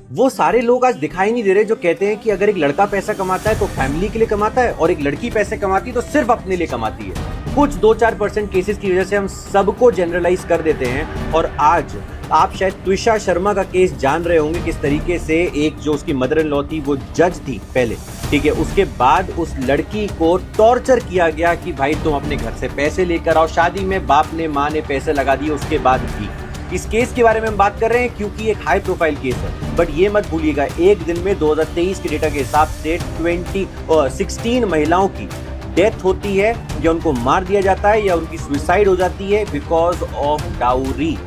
वो सारे लोग आज दिखाई नहीं दे रहे जो कहते हैं कि अगर एक लड़का पैसा कमाता है तो फैमिली के लिए कमाता है और एक लड़की पैसे कमाती है तो सिर्फ अपने लिए कमाती है। कुछ 2-4% केसेस की वजह से हम सबको जनरलाइज कर देते हैं। और आज आप शायद त्विषा शर्मा का केस जान रहे होंगे, किस तरीके से एक जो उसकी मदर इन लॉ थी वो जज थी पहले, ठीक है, उसके बाद उस लड़की को टॉर्चर किया गया कि भाई तुम अपने घर से पैसे लेकर आओ। शादी में बाप ने माँ ने पैसे लगा दिए उसके बाद भी। इस केस के बारे में हम बात कर रहे हैं क्योंकि एक हाई प्रोफाइल केस है। बट ये मत भूलिएगा, एक दिन में 2023 के डेटा के हिसाब से 16 महिलाओं की डेथ होती है, या उनको मार दिया जाता है या उनकी सुसाइड हो जाती है बिकॉज ऑफ डाउरी।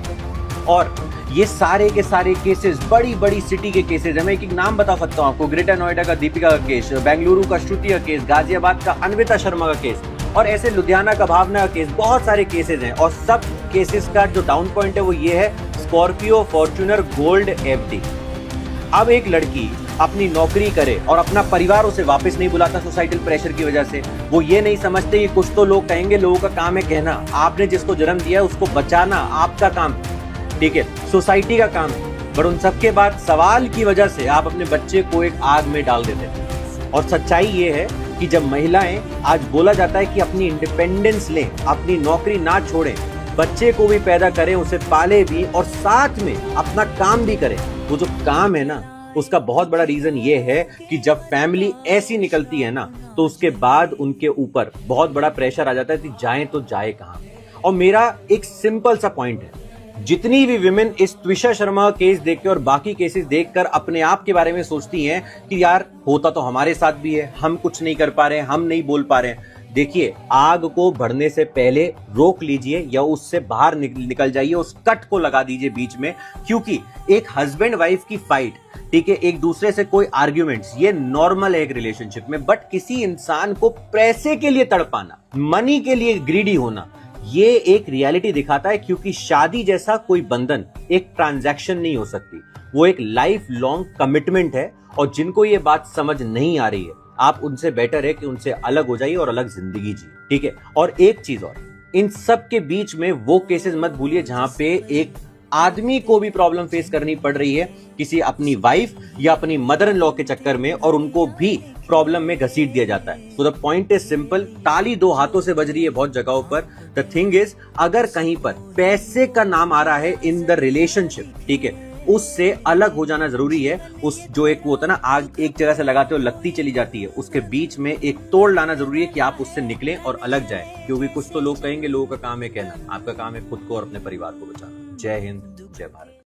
और ये सारे के सारे केसेस बड़ी बड़ी सिटी के केसेस है। मैं एक नाम बता सकता हूँ आपको, ग्रेटर नोएडा का दीपिका का केस, बेंगलुरु का श्रुति का केस, गाजियाबाद का अन्विता शर्मा का केस, और ऐसे लुधियाना का भावना का केस। बहुत सारे केसेस हैं और सब केसेस का जो डाउन पॉइंट है वो ये है, स्कॉर्पियो फॉर्च्यूनर गोल्ड एफडी। अब एक लड़की अपनी नौकरी करे और अपना परिवार उसे वापस नहीं बुलाता सोसाइटल प्रेशर की वजह से। वो ये नहीं समझते कि कुछ तो लोग कहेंगे, लोगों का काम है कहना, आपने जिसको जन्म दिया है उसको बचाना आपका काम, ठीक है, सोसाइटी का काम है। पर उन सबके बाद सवाल की वजह से आप अपने बच्चे को एक आग में डाल देते हैं। और सच्चाई ये है कि जब महिलाएं, आज बोला जाता है कि अपनी इंडिपेंडेंस लें, अपनी नौकरी ना छोड़ें, बच्चे को भी पैदा करें, उसे पाले भी और साथ में अपना काम भी करें। वो जो काम है ना, उसका बहुत बड़ा रीजन ये है कि जब फैमिली ऐसी निकलती है ना, तो उसके बाद उनके ऊपर बहुत बड़ा प्रेशर आ जाता है कि जाएं तो जाए कहां। और मेरा एक सिंपल सा पॉइंट है, जितनी भी विमेन इस त्विषा शर्मा केस देख के और बाकी केसेस देखकर अपने आप के बारे में सोचती हैं कि यार होता तो हमारे साथ भी है, हम कुछ नहीं कर पा रहे हैं, हम नहीं बोल पा रहे हैं, देखिए, आग को बढ़ने से पहले रोक लीजिए या उससे बाहर निकल जाइए, उस कट को लगा दीजिए बीच में। क्योंकि एक हस्बैंड वाइफ की फाइट, ठीक है, एक दूसरे से कोई आर्ग्यूमेंट्स, ये नॉर्मल है एक रिलेशनशिप में। बट किसी इंसान को पैसे के लिए तड़पाना, मनी के लिए ग्रीडी होना, ये एक रियलिटी दिखाता है। क्योंकि शादी जैसा कोई बंधन एक ट्रांजैक्शन नहीं हो सकती, वो एक लाइफ लॉन्ग कमिटमेंट है। और जिनको ये बात समझ नहीं आ रही है, आप उनसे बेटर है कि उनसे अलग हो जाइए और अलग जिंदगी जिए, ठीक है। और एक चीज और, इन सब के बीच में वो केसेस मत भूलिए जहां पे एक आदमी को भी प्रॉब्लम फेस करनी पड़ रही है किसी अपनी वाइफ या अपनी मदर इन लॉ के चक्कर में, और उनको भी प्रॉब्लम में घसीट दिया जाता है। So the point is simple, ताली दो हाथों से बज रही है बहुत जगहों पर। द थिंग इज, अगर कहीं पर पैसे का नाम आ रहा है इन द रिलेशनशिप, ठीक है, उससे अलग हो जाना जरूरी है। उस जो एक वो होता है ना, आग एक जगह से लगाते हो लगती चली जाती है, उसके बीच में एक तोड़ लाना जरूरी है कि आप उससे निकलें और अलग जाएं। क्योंकि कुछ तो लोग कहेंगे, लोगों का काम है कहना, आपका काम है खुद को और अपने परिवार को बचाना। जय हिंद, जय भारत।